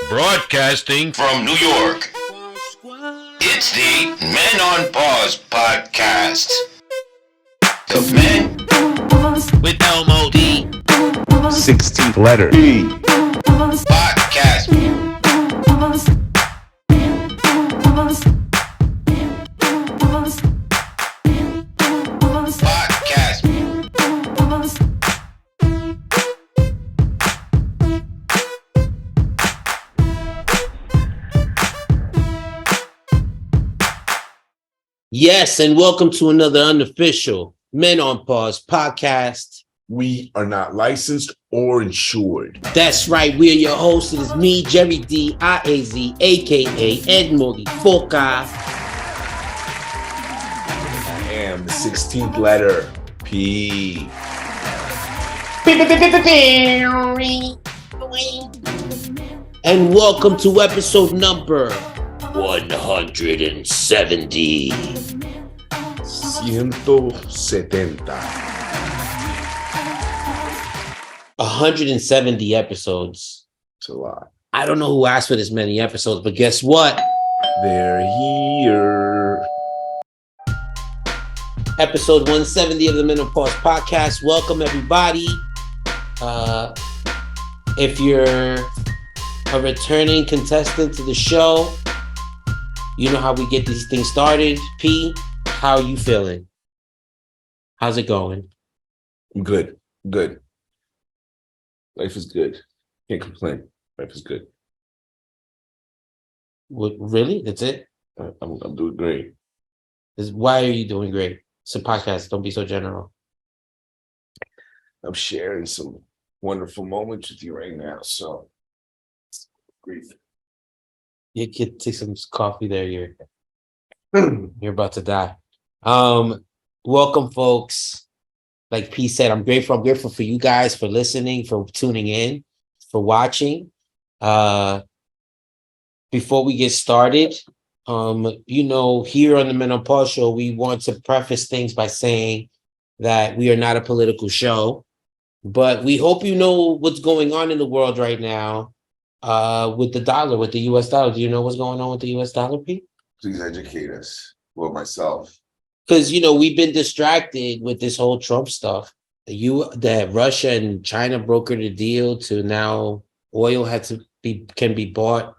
Broadcasting from New York, it's the Men on Pause podcast. The Men with MOD 16th letter P podcast. Yes, and welcome to another unofficial Men on Pause podcast. We are not licensed or insured. That's right, we are your hosts. It is me, Jerry D. IAZ, aka Ed Modi Foca. I am the 16th letter P. And welcome to episode number 170. 170. 170 episodes. It's a lot. I don't know who asked for this many episodes, but guess what? They're here. Episode 170 of the Men on Pause podcast. Welcome, everybody. If you're a returning contestant to the show, you know how we get these things started. P, how are you feeling? How's it going? Good. Life is good. Can't complain. Life is good. What, really? That's it? I'm doing great. Why are you doing great? It's a podcast. Don't be so general. I'm sharing some wonderful moments with you right now. So, great. You could take some coffee there. You're about to die. Welcome, folks. Like P said, I'm grateful. I'm grateful for you guys for listening, for tuning in, for watching. Before we get started, here on the Men on Pause show, we want to preface things by saying that we are not a political show, but we hope you know what's going on in the world right now with the dollar, with the U.S. dollar. Do you know what's going on with the U.S. dollar, Pete? Please educate us. Well, myself. Because, we've been distracted with this whole Trump stuff. That Russia and China brokered a deal to now oil can be bought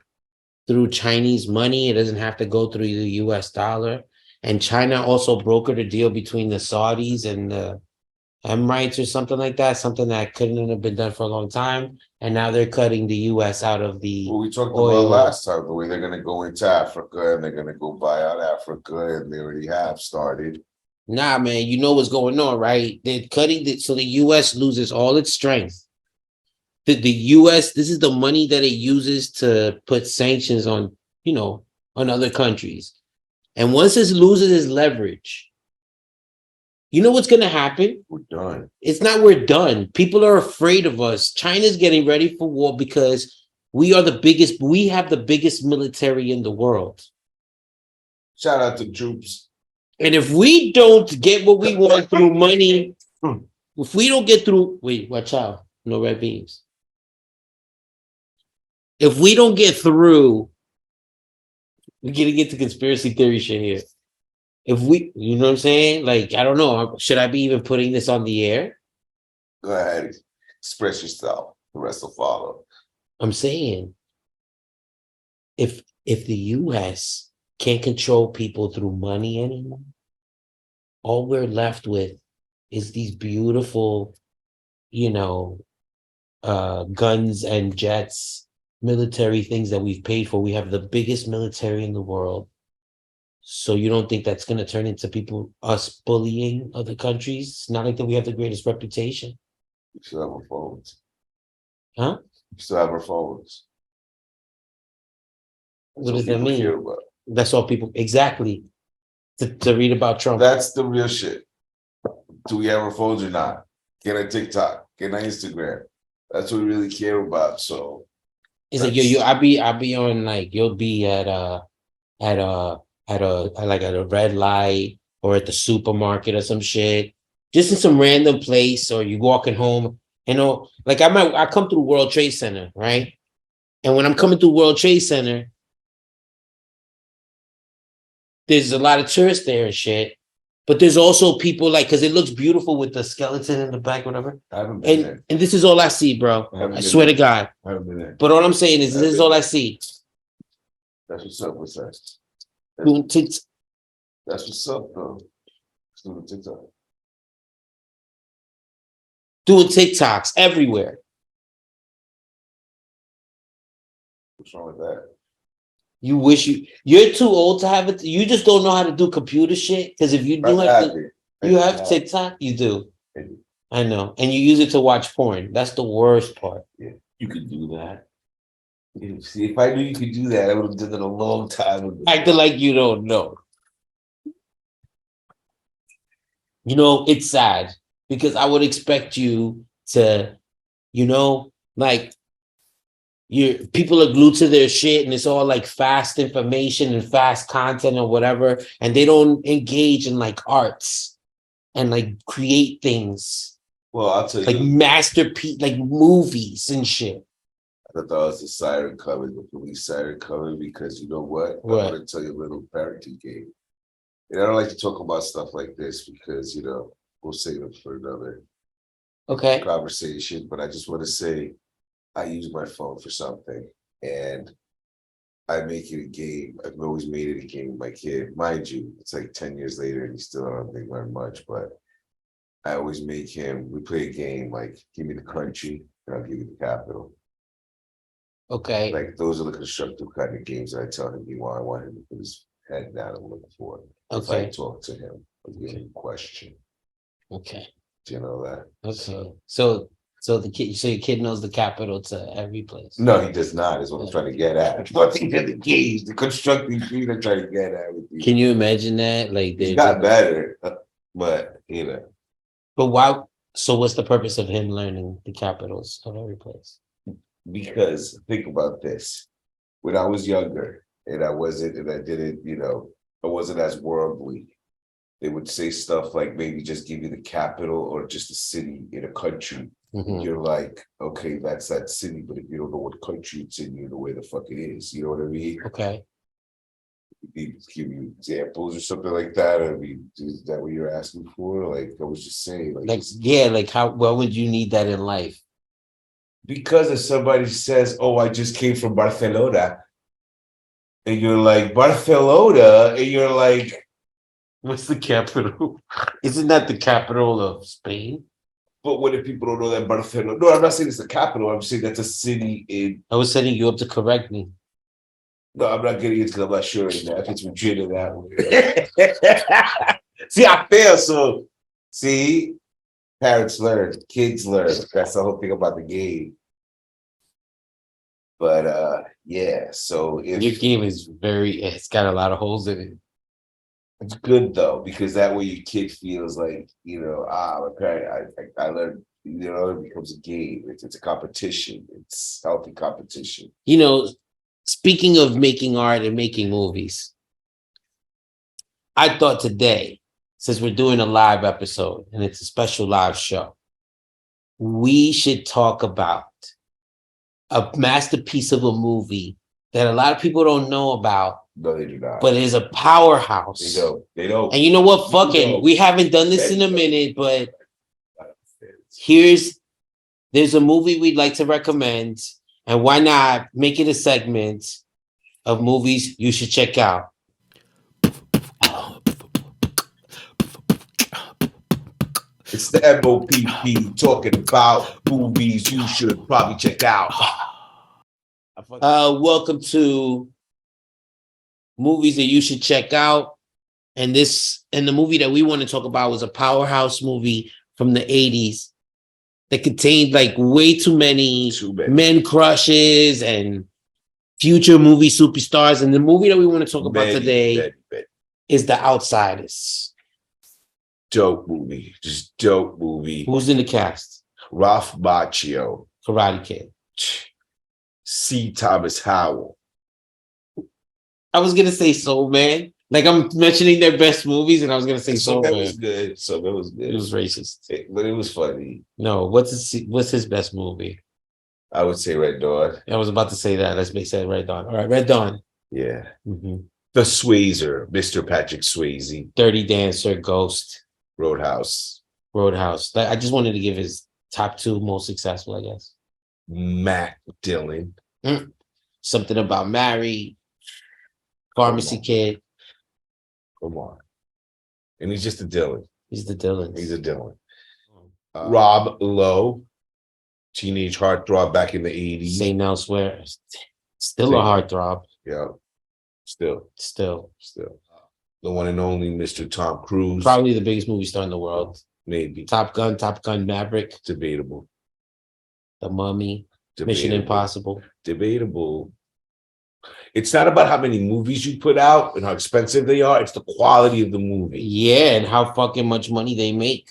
through Chinese money. It doesn't have to go through the U.S. dollar. And China also brokered a deal between the Saudis and the Emirates or something like that, something that couldn't have been done for a long time. And now they're cutting the U.S. out of the Well, we talked oil. about last time the way they're going to go into Africa and they're going to go buy out Africa, and they already have started. Nah, man, you know what's going on, right? They're cutting so the U.S. loses all its strength. The U.S., this is the money that it uses to put sanctions on, on other countries. And once it loses its leverage, you know what's going to happen? We're done. It's not we're done. People are afraid of us. China's getting ready for war because we have the biggest military in the world. Shout out to troops. And if we don't get what we want through money, if we don't get through, wait, watch out. No red beams. If we don't get through, we're going to get to conspiracy theory shit here. If we, you know what I'm saying? Like, I don't know. Should I be even putting this on the air? Go ahead. Express yourself. The rest will follow. I'm saying, if the U.S. can't control people through money anymore, all we're left with is these beautiful, guns and jets, military things that we've paid for. We have the biggest military in the world. So you don't think that's going to turn into us bullying other countries? It's not like that we have the greatest reputation. We still have our phones. Huh? We still have our phones. What does that mean? That's all people, exactly, to read about Trump. That's the real shit. Do we have our phones or not? Get on TikTok, get on Instagram. That's what we really care about. So it's like I'll be on, like, you'll be at a red light or at the supermarket or some shit, just in some random place, or you walking home, like I come through World Trade Center, right? And when I'm coming through World Trade Center, there's a lot of tourists there and shit. But there's also people like, because it looks beautiful with the skeleton in the back, whatever. I haven't been there. And this is all I see, bro. I swear to God. I haven't been there. But all I'm saying is, this is all I see. That's what's up with that. That's what's up, though. Doing TikTok. Doing TikToks everywhere. What's wrong with that? You wish you're too old to have it. You just don't know how to do computer shit. Because if you do you have TikTok, you do. I know. And you use it to watch porn. That's the worst part. Yeah, you could do that. See, if I knew you could do that, I would have done it a long time ago. Acting like you don't know. You know, it's sad because I would expect you to, like, people are glued to their shit and it's all like fast information and fast content or whatever, and they don't engage in like arts and like create things. Well, I'll tell you, like masterpiece, like movies and shit. I thought that was the siren coming, the police siren coming, because you know what? What? I want to tell you a little parenting game. And I don't like to talk about stuff like this because, we'll save it for another conversation. But I just want to say, I use my phone for something and I make it a game. I've always made it a game with my kid. Mind you, it's like 10 years later and he still don't think learn much, but I always make him, we play a game like, give me the country and I'll give you the capital. Okay. Like those are the constructive kind of games that I tell him I want him to put his head down and look for. If I talk to him, I'll give him a question. Okay. Do you know that? Okay. So your kid knows the capital to every place. No, he does not. Is what I'm trying to get at. Nothing in the games, the constructive thing I'm trying to get at. With you. Can you imagine that? Like they got better, but But why? So what's the purpose of him learning the capitals of every place? Because think about this: when I was younger, and I wasn't as worldly. They would say stuff like maybe just give you the capital or just a city in a country. Mm-hmm. You're like, okay, that's that city, but if you don't know what country it's in, you know where the fuck it is. You know what I mean? Okay. Give you examples or something like that. I mean, is that what you're asking for? Like I was just saying, like how well would you need that in life? Because if somebody says, "Oh, I just came from Barcelona," and you're like, "Barcelona," and you're like, what's the capital? Isn't that the capital of Spain? But what if people don't know that Barcelona? No, I'm not saying it's the capital. I'm saying that's a city in. I was setting you up to correct me. No, I'm not getting it because I'm not sure if it's Madrid or that way. See, I fail. So, see, parents learn, kids learn. That's the whole thing about the game. But yeah. So if your game is it's got a lot of holes in it. It's good though, because that way your kid feels like, my parent, I learned, it becomes a game. It's a competition. It's healthy competition. Speaking of making art and making movies, I thought today, since we're doing a live episode and it's a special live show, we should talk about a masterpiece of a movie that a lot of people don't know about. No, they do not. But it is a powerhouse. They don't. And you know what? Fuck it. We haven't done this in a minute, but there's a movie we'd like to recommend. And why not make it a segment of movies you should check out? It's the MOPP talking about movies you should probably check out. Welcome to movies that you should check out. And the movie that we want to talk about was a powerhouse movie from the 80s that contained like way too many men crushes and future movie superstars. And the movie that we want to talk about today is The Outsiders. Dope movie. Just dope movie. Who's in the cast? Ralph Macchio. Karate Kid. C. Thomas Howell. I was going to say Soul Man. Like I'm mentioning their best movies and I was going to say Soul Man. Was good. So that was good. It was racist. But it was funny. No, what's his best movie? I would say Red Dawn. I was about to say that. Let's make it Red Dawn. All right, Red Dawn. Yeah. Mm-hmm. The Swayzer, Mr. Patrick Swayze. Dirty Dancer, Ghost, Roadhouse. I just wanted to give his top 2 most successful, I guess. Matt Dillon. Something About Mary, Pharmacy Kid. Come on. And he's just a Dillon. He's the Dillon. He's a Dillon. Rob Lowe, teenage heartthrob back in the 80s. St. Elsewhere. Still a heartthrob. Yeah. Still. The one and only Mr. Tom Cruise. Probably the biggest movie star in the world. Maybe. Top Gun Maverick. Debatable. The Mummy. Mission Impossible. Debatable. It's not about how many movies you put out and how expensive they are. It's the quality of the movie. Yeah, and how fucking much money they make.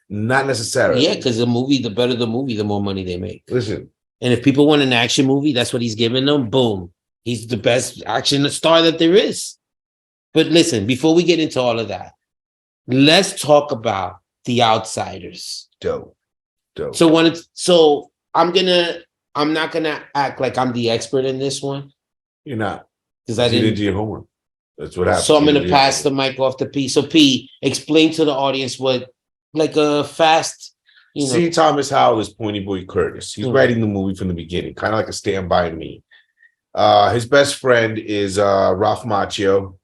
Not necessarily. Yeah, because the better the movie, the more money they make. Listen. And if people want an action movie, that's what he's giving them. Boom. He's the best action star that there is. But listen, before we get into all of that, let's talk about The Outsiders. Dope. So I'm not gonna act like I'm the expert in this one. You're not. Because I didn't do your homework. That's what happened. So I'm gonna pass the mic off to P. So P, explain to the audience what like a fast, C. Thomas Howell is Pony Boy Curtis. He's writing the movie from the beginning, kind of like a Stand By Me. His best friend is Ralph Macchio.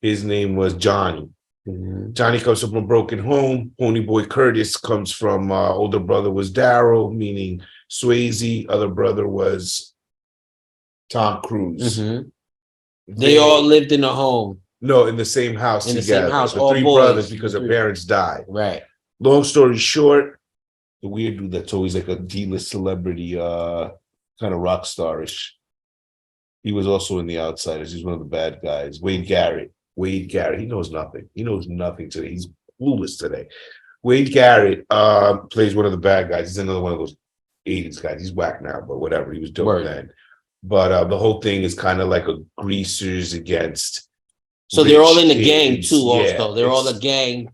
His name was Johnny. Mm-hmm. Johnny comes from a broken home. Pony Boy Curtis comes from older brother was Daryl, meaning Swayze. Other brother was Tom Cruise. Mm-hmm. They all lived in a home. No, in the same house in together. The same house, the all 3 boys. brothers because their parents died. Right. Long story short, the weird dude that's always like a D-list celebrity, kind of rock starish. He was also in The Outsiders. He's one of the bad guys. Wade Garrett. He knows nothing. He knows nothing today. He's clueless today. Wade Garrett plays one of the bad guys. He's another one of those 80s guys. He's whack now, but whatever. He was dope then. But the whole thing is kind of like a greasers against. So they're all in the gang kids. too. Also, they're all a gang,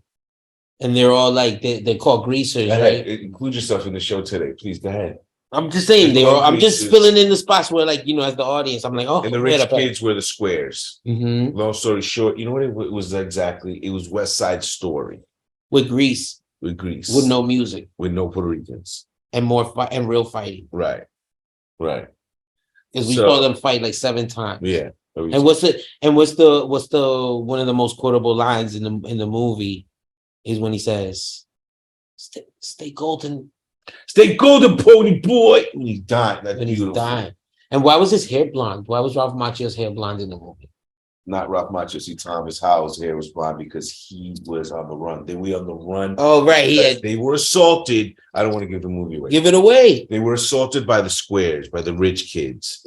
and they're all like they're called greasers. Right? Include yourself in the show today, please. Go ahead. I'm just saying I'm just filling in the spots where, like, as the audience, I'm like, oh. And the rich kids were the squares. Mm-hmm. Long story short, you know what it was exactly? It was West Side Story with Grease, with no music, with no Puerto Ricans, and and real fighting. Right. Because we saw them fight like 7 times. Yeah. And what's the one of the most quotable lines in the movie is when he says, "Stay golden." Stay golden, Pony Boy. When he's dying. That's beautiful. He's dying. And why was his hair blonde? Why was Ralph Macchio's hair blonde in the movie? Not Ralph Macchio. See, Thomas Howell's hair was blonde because he was on the run. They were on the run. Oh, right. They were assaulted. I don't want to give the movie away. Give it away. They were assaulted by the squares, by the rich kids.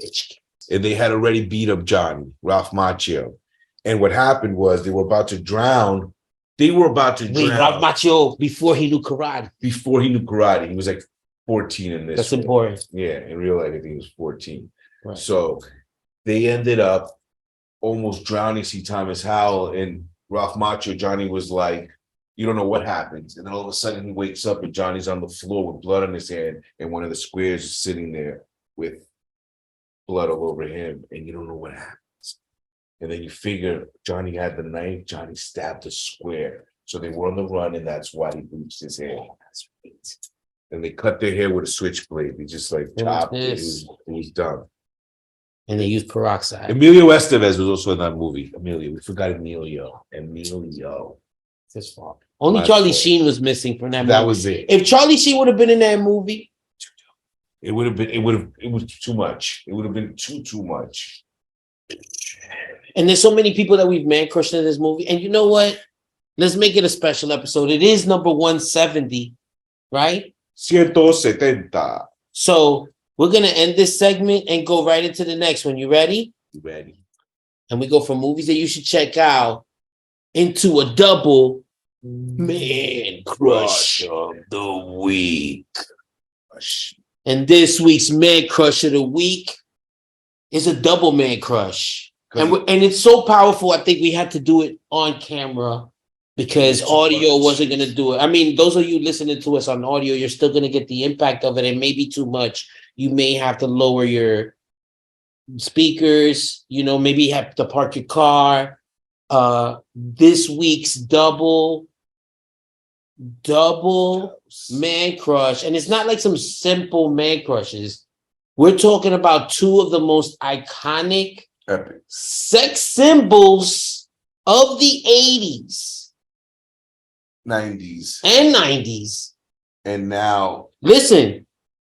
And they had already beat up Johnny, Ralph Macchio. And what happened was they were about to drown. Ralph Macchio, before he knew karate. He was like 14 in this. That's important. Yeah, in real life, I think he was 14. Right. So they ended up almost drowning C. Thomas Howell, and Ralph Macchio. Johnny was like, you don't know what happens. And then all of a sudden he wakes up and Johnny's on the floor with blood on his hand, and one of the squares is sitting there with blood all over him, and you don't know what happens. And then you figure Johnny had the knife, Johnny stabbed the square. So they were on the run, and that's why he bleached his hair. And they cut their hair with a switchblade. They just like chopped it. It was done. And they used peroxide. Emilio Estevez was also in that movie. We forgot Emilio. It's his fault. Only Charlie Sheen was missing from that movie. That was it. If Charlie Sheen would have been in that movie, it was too much. It would have been too much. And there's so many people that we've man crushed in this movie. And you know what? Let's make it a special episode. It is number 170, right? 170. So we're going to end this segment and go right into the next one. You ready? Ready. And we go from movies that you should check out into a double man crush of the week. And this week's man crush of the week is a double man crush. And it's so powerful, I think we had to do it on camera because audio wasn't going to do it. I mean, those of you listening to us on audio, you're still going to get the impact of it. It may be too much. You may have to lower your speakers, maybe you have to park your car. This week's double man crush. And it's not like some simple man crushes. We're talking about two of the most iconic Epic. sex symbols of the 80s, 90s, and 90s. and now Listen,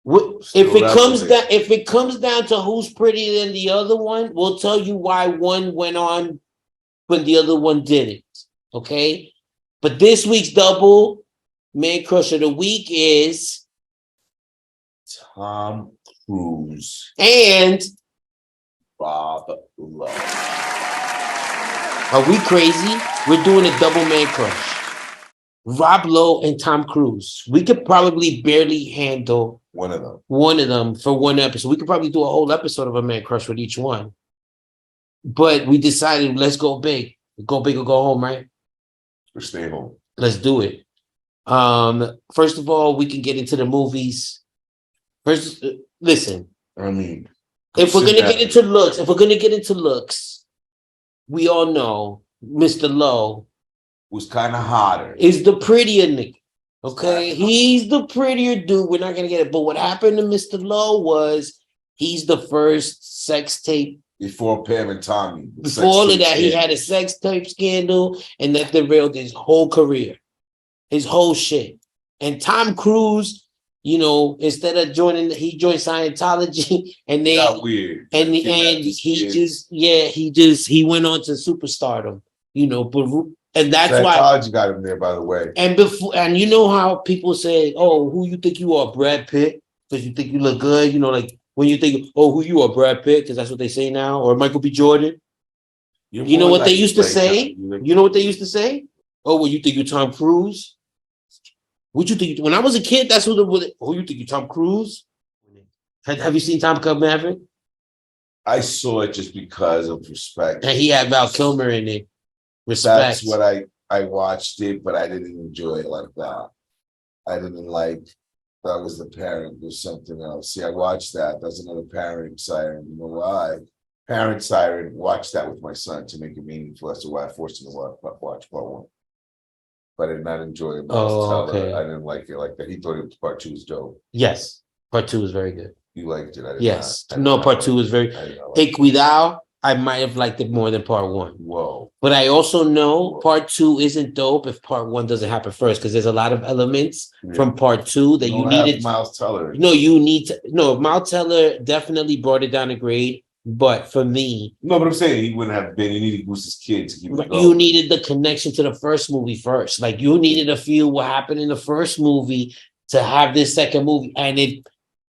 if still it comes down to who's prettier than the other one, we'll tell you why one went on when the other one didn't. Okay, but this week's double man crush of the week is Tom Cruise, and Rob Lowe. are we crazy? We're doing a double man crush. Rob Lowe and Tom Cruise. We could probably barely handle One of them for one episode. We could probably do a whole episode of a man crush with each one. But we decided, let's go big. Go big or go home, right? Or stay home. Let's do it. First of all, we can get into the movies. First, listen. I mean, If we're gonna get into looks, we all know Mr. Lowe was kind of hotter. is the prettier nigga. Okay, he's the prettier dude. We're not gonna get it. But what happened to Mr. Lowe was he's the first sex tape. Before Pam and Tommy. Before all of that, he had a sex tape scandal, and that derailed his whole career, his whole shit. And Tom Cruise, instead of he joined Scientology, and they got weird. and he went on to superstardom, and that's why Scientology got him there, by the way. And you know how people say, "Oh, who you think you are, Brad Pitt?" Because you think you look good, like when you think, "Oh, who you are, Brad Pitt?" Because that's what they say now, or Michael B. Jordan. You know what they used to say? You know what they used to say? "Oh, well, you think you're Tom Cruise?" What you think? When I was a kid, that's who you think you Tom Cruise? Have you seen Top Gun Maverick? I saw it just because of respect. And he had Val Kilmer in it. Respect. That's what I watched it, but I didn't enjoy it like that. I didn't like that was the parent or something else. See, I watched that. That's another parent siren. You know why? Parent siren. Watched that with my son to make it meaningful. That's why I forced him to watch part one. But I did not enjoy it. Okay. I didn't like it like that. He thought it was part two was dope. Yes, part two was very good. You liked it. Yes. Part two was very. Hey, Cuidado, I might have liked it more than part one. Whoa. But I also know part two isn't dope if part one doesn't happen first, because there's a lot of elements from part two that you needed. Miles Teller. No, you need to. No, Miles Teller definitely brought it down a grade. But for me, no, but I'm saying he wouldn't have been. He needed Goose's kid to keep it going. You needed the connection to the first movie first. Like you needed to feel what happened in the first movie to have this second movie, and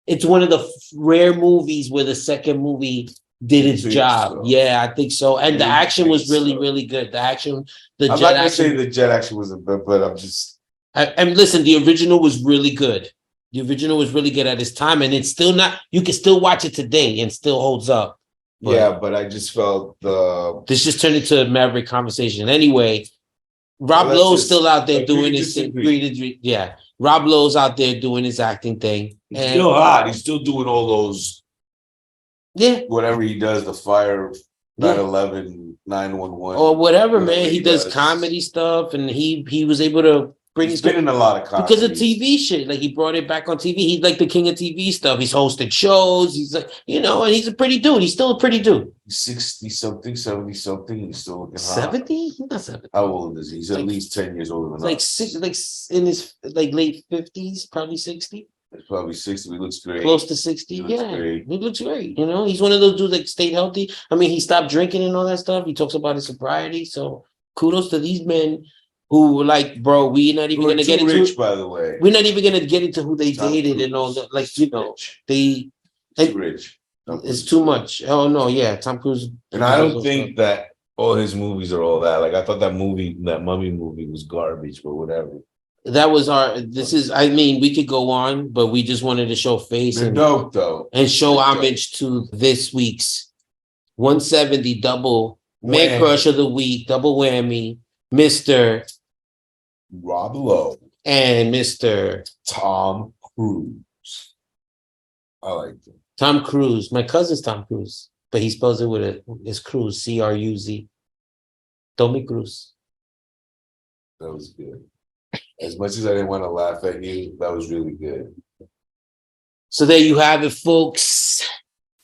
it's one of the rare movies where the second movie did its job. So. Yeah, I think so. And the action was really, really good. The action, I'm not gonna say the jet action was a bit, but I'm just. And listen, the original was really good. The original was really good at its time, and it's still not. You can still watch it today and still holds up. But I just felt this just turned into a Maverick conversation. Anyway, Rob Lowe's still out there doing his thing. Yeah, Rob Lowe's out there doing his acting thing. He's still hot. He's still doing all those. Yeah, whatever he does, the fire, 9/11, 911, or whatever, man. He does comedy stuff, and he was able to. He's been in a lot of comedy because of TV shit. Like he brought it back on TV. He's like the king of TV stuff. He's hosted shows. He's like, and he's a pretty dude. He's still a pretty dude. 60 something, 70 something. He's still looking hot. 70? He's not 70. How old is he? He's at least 10 years older than us. Like in his late 50s, probably 60. It's probably 60. He looks great. Close to 60. He looks great. He's one of those dudes that stayed healthy. I mean, he stopped drinking and all that stuff. He talks about his sobriety. So kudos to these men. Who were like, bro, we're not even gonna get into rich, by the way. We're not even gonna get into who they dated and all that. Like, they too rich. It's too much. Oh no, yeah, Tom Cruise. And I don't think that all his movies are all that. Like I thought that Mummy movie was garbage, but whatever. That was we could go on, but we just wanted to show face. They're dope though. And show homage to this week's 170 double man crush of the week, double whammy, Mr. Rob Lowe. And Mr. Tom Cruise. I like him. Tom Cruise. My cousin's Tom Cruise, but he spells it with it's Cruz, C-R-U-Z. Tommy Cruz. That was good. As much as I didn't want to laugh at you, that was really good. So there you have it, folks.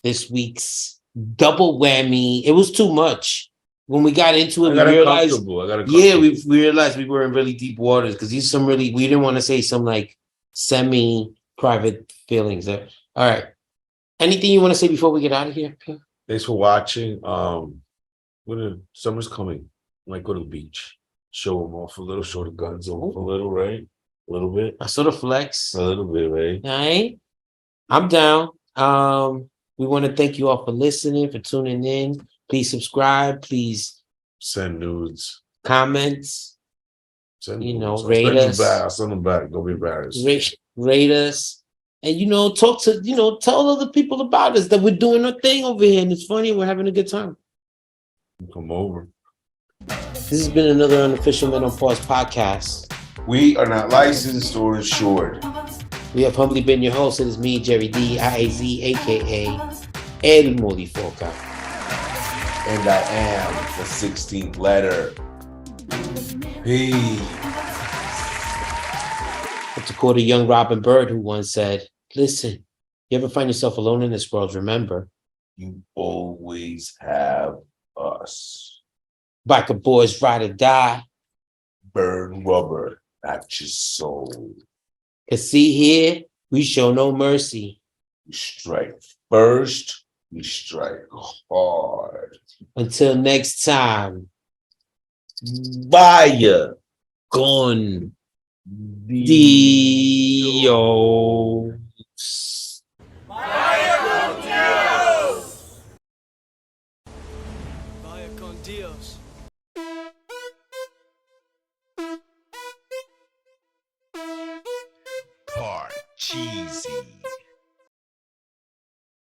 This week's double whammy. It was too much. When we got into it, we realized, we realized we were in really deep waters because these some really, we didn't want to say some like semi-private feelings there. All right. Anything you want to say before we get out of here? Thanks for watching. Summer's coming. Might go to the beach. Show them off a little, show the guns off a little, right? A little bit. I sort of flex. A little bit, right? All right. I'm down. We want to thank you all for listening, for tuning in. Please subscribe. Please send nudes, comments. Send rate us. I'll send them back. Don't be embarrassed. Rate us. And talk to tell other people about us that we're doing our thing over here and it's funny. We're having a good time. Come over. This has been another unofficial Men on Pause podcast. We are not licensed or insured. We have humbly been your host. It is me, Jerry D, IAZ, aka El Molifoca. And I am the 16th letter. Peace. To quote a young Robin Bird who once said, listen, you ever find yourself alone in this world, remember, you always have us. Biker boys ride or die. Burn rubber, not your soul. Cause see here, we show no mercy. We strike first, we strike hard. Until next time. Vaya con Dios. Vaya con Dios. Vaya con Dios. Part cheesy.